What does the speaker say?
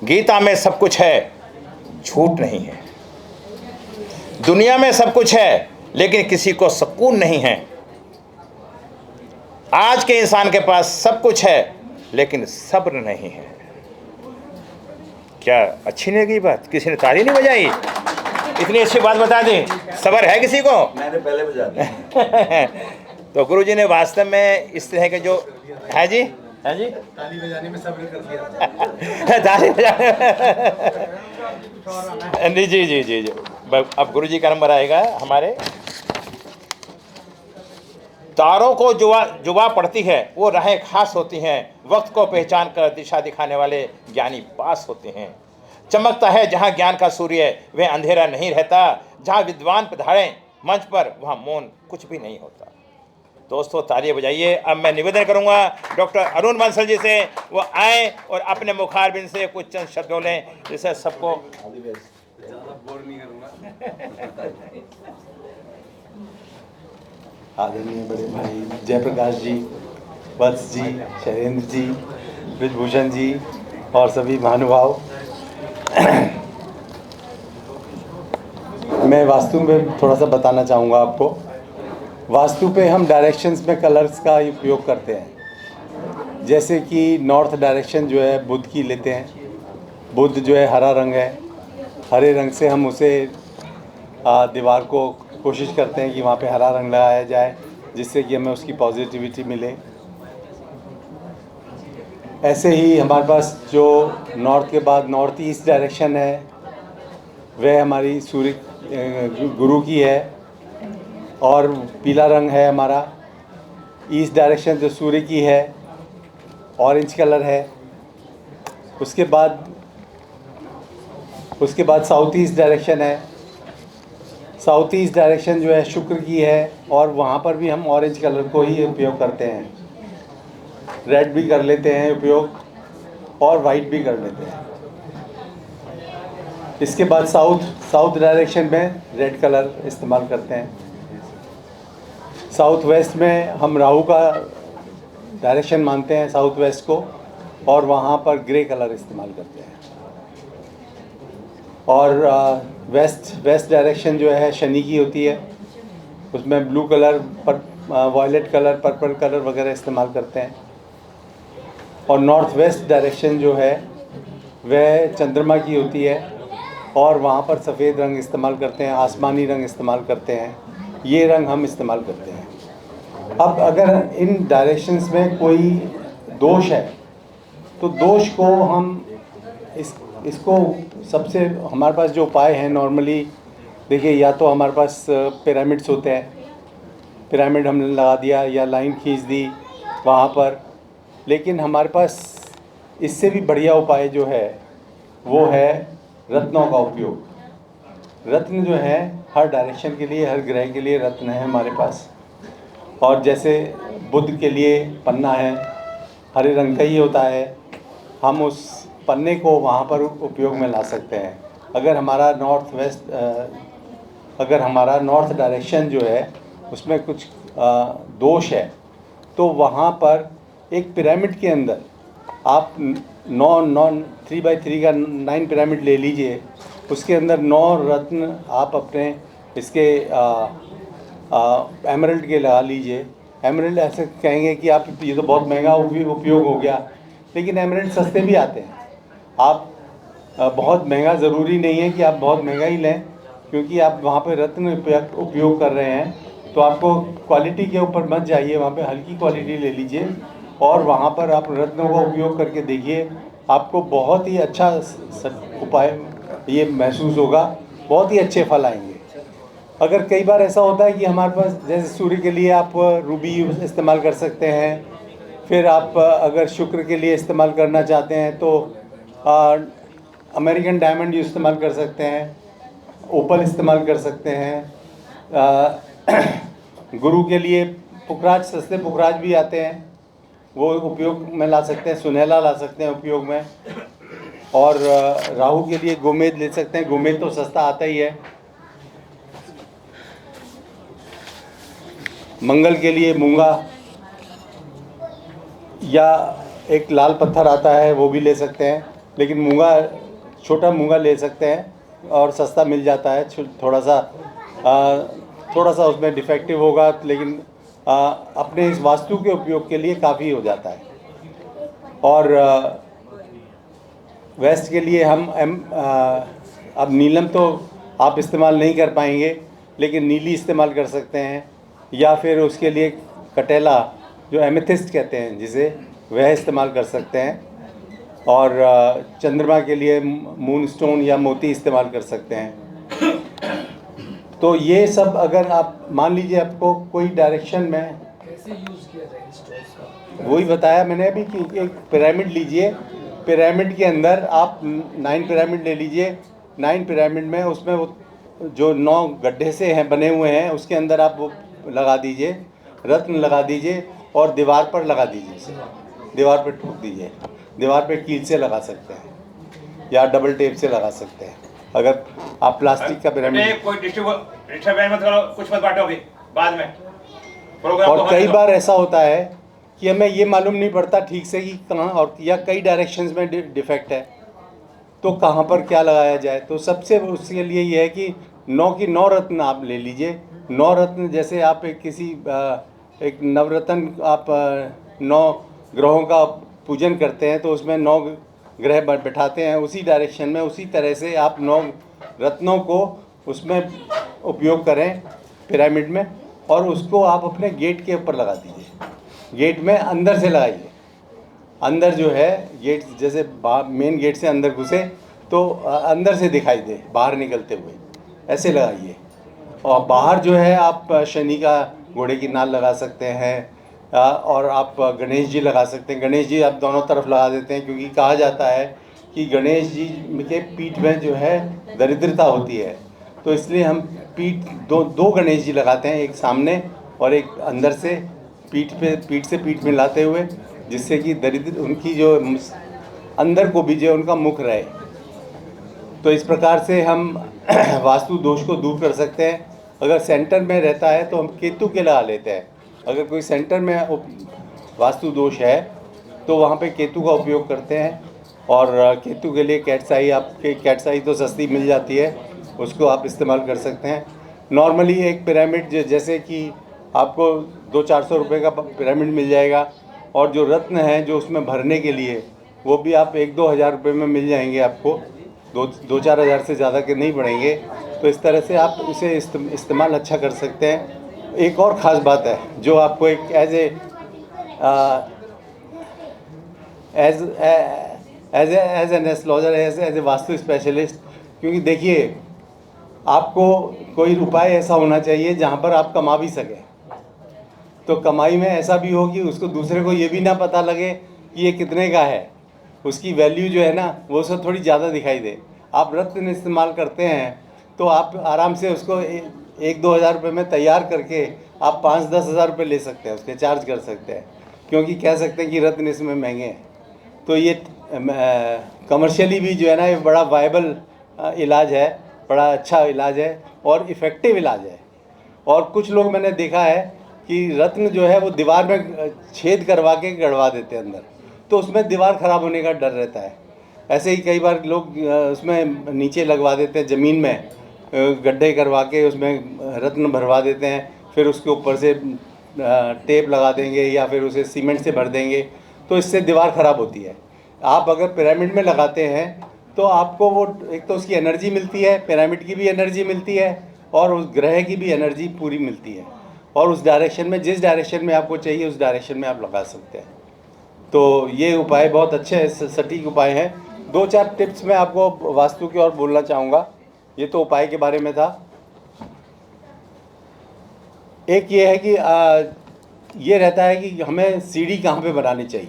गीता में सब कुछ है, झूठ नहीं है। दुनिया में सब कुछ है, लेकिन किसी को सुकून नहीं है। आज के इंसान के पास सब कुछ है, लेकिन सब्र नहीं है। क्या अच्छी नहीं लगी बात? किसी ने ताली नहीं बजाई? इतनी अच्छी बात बता दी। सब्र है किसी को? मैंने पहले बजा दिया। तो गुरुजी ने वास्तव में इस तरह के जो है जी, है जी, ताली बजाने में सब्र कर दिया। ताली बजाने जी जी जी जी जी। अब गुरुजी का नंबर आएगा। हमारे तारों को जुबा पड़ती है, वो राहें खास होती हैं। वक्त को पहचान कर दिशा दिखाने वाले ज्ञानी पास होते हैं। चमकता है जहाँ ज्ञान का सूर्य, वह अंधेरा नहीं रहता। जहाँ विद्वान पधारें मंच पर, वहाँ मौन कुछ भी नहीं होता। दोस्तों तालियां बजाइए। अब मैं निवेदन करूंगा डॉक्टर अरुण बंसल जी से, वो आए और अपने मुखारबिंद से कुछ चंद शब्द बोलें, जिससे सबको बोर नहीं करूंगा। आदरणीय बड़े भाई जयप्रकाश जी, वत्स जी, शैलेंद्र जी, ब्रिजभूषण जी और सभी महानुभाव, मैं वास्तु में थोड़ा सा बताना चाहूँगा आपको। वास्तु पे हम डायरेक्शंस में कलर्स का उपयोग करते हैं। जैसे कि नॉर्थ डायरेक्शन जो है बुध की लेते हैं। बुध जो है हरा रंग है, हरे रंग से हम उसे दीवार को कोशिश करते हैं कि वहाँ पे हरा रंग लगाया जाए, जिससे कि हमें उसकी पॉजिटिविटी मिले। ऐसे ही हमारे पास जो नॉर्थ के बाद नॉर्थ ईस्ट डायरेक्शन है, वह हमारी सूर्य गुरु की है और पीला रंग है हमारा। ईस्ट डायरेक्शन जो सूर्य की है, ऑरेंज कलर है। उसके बाद साउथ ईस्ट डायरेक्शन है। साउथ ईस्ट डायरेक्शन जो है शुक्र की है और वहाँ पर भी हम ऑरेंज कलर को ही उपयोग करते हैं। रेड भी कर लेते हैं उपयोग और वाइट भी कर लेते हैं। इसके बाद साउथ डायरेक्शन में रेड कलर इस्तेमाल करते हैं। साउथ वेस्ट में हम राहु का डायरेक्शन मानते हैं साउथ वेस्ट को, और वहाँ पर ग्रे कलर इस्तेमाल करते हैं। और वेस्ट डायरेक्शन जो है शनि की होती है, उसमें blue colour, violet colour, purple colour वगैरह इस्तेमाल करते हैं। और नॉर्थ वेस्ट डायरेक्शन जो है वह चंद्रमा की होती है और वहाँ पर सफ़ेद रंग इस्तेमाल करते हैं, आसमानी रंग इस्तेमाल करते हैं। ये रंग हम इस्तेमाल करते हैं। अब अगर इन डायरेक्शंस में कोई दोष है तो दोष को हम इसको सबसे हमारे पास जो उपाय हैं नॉर्मली, देखिए, या तो हमारे पास पिरामिड्स होते हैं, पिरामिड हमने लगा दिया या लाइन खींच दी वहाँ पर। लेकिन हमारे पास इससे भी बढ़िया उपाय जो है वो है रत्नों का उपयोग। रत्न जो है हर डायरेक्शन के लिए, हर ग्रह के लिए रत्न है हमारे पास। और जैसे बुध के लिए पन्ना है, हरे रंग का ही होता है, हम उस पन्ने को वहाँ पर उपयोग में ला सकते हैं। अगर हमारा नॉर्थ डायरेक्शन जो है उसमें कुछ दोष है तो वहाँ पर एक पिरामिड के अंदर आप 3x3 का 9 पिरामिड ले लीजिए, उसके अंदर 9 रत्न आप अपने इसके एमरल्ड के लगा लीजिए। एमरल्ड ऐसे कहेंगे कि आप ये तो बहुत महंगा उपयोग हो गया, लेकिन एमरल्ड सस्ते भी आते हैं। आप बहुत महंगा ज़रूरी नहीं है कि आप बहुत महंगा ही लें, क्योंकि आप वहाँ पे रत्न उपयोग कर रहे हैं तो आपको क्वालिटी के ऊपर मत जाइए, वहाँ पे हल्की क्वालिटी ले लीजिए और वहाँ पर आप रत्नों का उपयोग करके देखिए, आपको बहुत ही अच्छा उपाय ये महसूस होगा, बहुत ही अच्छे फल आएंगे। अगर कई बार ऐसा होता है कि हमारे पास जैसे सूर्य के लिए आप रूबी इस्तेमाल कर सकते हैं, फिर आप अगर शुक्र के लिए इस्तेमाल करना चाहते हैं तो अमेरिकन डायमंड इस्तेमाल कर सकते हैं, ओपल इस्तेमाल कर सकते हैं। गुरु के लिए पुखराज, सस्ते पुखराज भी आते हैं, वो उपयोग में ला सकते हैं। सुनहला ला सकते हैं उपयोग में। और राहु के लिए गोमेद ले सकते हैं, गोमेद तो सस्ता आता ही है। मंगल के लिए मूंगा या एक लाल पत्थर आता है, वो भी ले सकते हैं। लेकिन मूंगा, छोटा मूंगा ले सकते हैं और सस्ता मिल जाता है। थोड़ा सा उसमें डिफेक्टिव होगा, लेकिन अपने इस वास्तु के उपयोग के लिए काफ़ी हो जाता है। और वेस्ट के लिए हम अब नीलम तो आप इस्तेमाल नहीं कर पाएंगे, लेकिन नीली इस्तेमाल कर सकते हैं, या फिर उसके लिए कटेला जो एमेथिस्ट कहते हैं जिसे, वह इस्तेमाल कर सकते हैं। और चंद्रमा के लिए मून स्टोन या मोती इस्तेमाल कर सकते हैं। तो ये सब अगर आप मान लीजिए आपको कोई डायरेक्शन में कैसे यूज किया जाए इन स्टोन्स का, वही बताया मैंने अभी कि एक पिरामिड लीजिए, पिरामिड के अंदर आप 9 पिरामिड ले लीजिए। 9 पिरामिड में उसमें वो जो 9 गड्ढे से हैं बने हुए हैं, उसके अंदर आप वो लगा दीजिए, रत्न लगा दीजिए और दीवार पर लगा दीजिए, दीवार पर ठोक दीजिए। दीवार पे कील से लगा सकते हैं या डबल टेप से लगा सकते हैं। अगर आप प्लास्टिक का पिरामिड, कोई डिस्टर्ब मत करो, कुछ मत बांटो अभी, बाद में प्रोग्राम और कई बार ऐसा होता है कि हमें ये मालूम नहीं पड़ता ठीक से कि कहाँ, और या कई डायरेक्शंस में डिफेक्ट है, तो कहाँ पर क्या लगाया जाए। तो सबसे उसके लिए ये है कि 9 की 9 रत्न आप ले लीजिए। 9 रत्न जैसे आप एक नवरत्न आप 9 ग्रहों का पूजन करते हैं, तो उसमें 9 ग्रह बैठाते हैं, उसी डायरेक्शन में उसी तरह से आप 9 रत्नों को उसमें उपयोग करें पिरामिड में, और उसको आप अपने गेट के ऊपर लगा दीजिए। गेट में अंदर से लगाइए, अंदर जो है गेट, जैसे मेन गेट से अंदर घुसे तो अंदर से दिखाई दे बाहर निकलते हुए, ऐसे लगाइए। और बाहर जो है आप शनि का घोड़े की नाल लगा सकते हैं, और आप गणेश जी लगा सकते हैं। गणेश जी आप दोनों तरफ लगा देते हैं, क्योंकि कहा जाता है कि गणेश जी के पीठ में जो है दरिद्रता होती है, तो इसलिए हम दो गणेश जी लगाते हैं, एक सामने और एक अंदर से पीठ से पीठ मिलाते हुए, जिससे कि दरिद्र उनकी जो अंदर को भी जो उनका मुख रहे। तो इस प्रकार से हम वास्तु दोष को दूर कर सकते हैं। अगर सेंटर में रहता है तो हम केतु के लगा लेते हैं। अगर कोई सेंटर में वास्तु दोष है तो वहाँ पे केतु का उपयोग करते हैं। और केतु के लिए कैटसाई, आपके कैटसाई तो सस्ती मिल जाती है, उसको आप इस्तेमाल कर सकते हैं। नॉर्मली एक पिरामिड जैसे कि आपको 200-400 रुपये का पिरामिड मिल जाएगा, और जो रत्न हैं जो उसमें भरने के लिए, वो भी आप 1-2 हज़ार रुपये में मिल जाएंगे आपको, 2-4 हज़ार से ज़्यादा के नहीं पड़ेंगे। तो इस तरह से आप इसे इस्तेमाल अच्छा कर सकते हैं। एक और ख़ास बात है जो आपको एक as an astrologer, as a vastu specialist, क्योंकि देखिए आपको कोई उपाय ऐसा होना चाहिए जहाँ पर आप कमा भी सकें। तो कमाई में ऐसा भी हो कि उसको दूसरे को ये भी ना पता लगे कि ये कितने का है, उसकी वैल्यू जो है ना वो सब थोड़ी ज़्यादा दिखाई दे। आप रत्न इस्तेमाल करते हैं तो आप आराम से उसको 1-2 हज़ार रुपये में तैयार करके आप 5-10 हज़ार रुपये ले सकते हैं, उसके चार्ज कर सकते हैं, क्योंकि कह सकते हैं कि रत्न इसमें महंगे हैं। तो ये कमर्शियली भी जो है ना ये बड़ा वायबल इलाज है, बड़ा अच्छा इलाज है और इफ़ेक्टिव इलाज है। और कुछ लोग मैंने देखा है कि रत्न जो है वो दीवार में छेद करवा के गड़वा देते हैं अंदर, तो उसमें दीवार ख़राब होने का डर रहता है। ऐसे ही कई बार लोग उसमें नीचे लगवा देते हैं, ज़मीन में गड्ढे करवा के उसमें रत्न भरवा देते हैं, फिर उसके ऊपर से टेप लगा देंगे या फिर उसे सीमेंट से भर देंगे, तो इससे दीवार ख़राब होती है। आप अगर पिरामिड में लगाते हैं तो आपको वो एक तो उसकी एनर्जी मिलती है, पिरामिड की भी एनर्जी मिलती है और उस ग्रह की भी एनर्जी पूरी मिलती है, और उस डायरेक्शन में, जिस डायरेक्शन में आपको चाहिए उस डायरेक्शन में आप लगा सकते हैं। तो ये उपाय बहुत अच्छे सटीक उपाय हैं। 2-4 टिप्स मैं आपको वास्तु की और बोलना चाहूँगा। ये तो उपाय के बारे में था। एक ये है कि ये रहता है कि हमें सीढ़ी कहाँ पे बनानी चाहिए।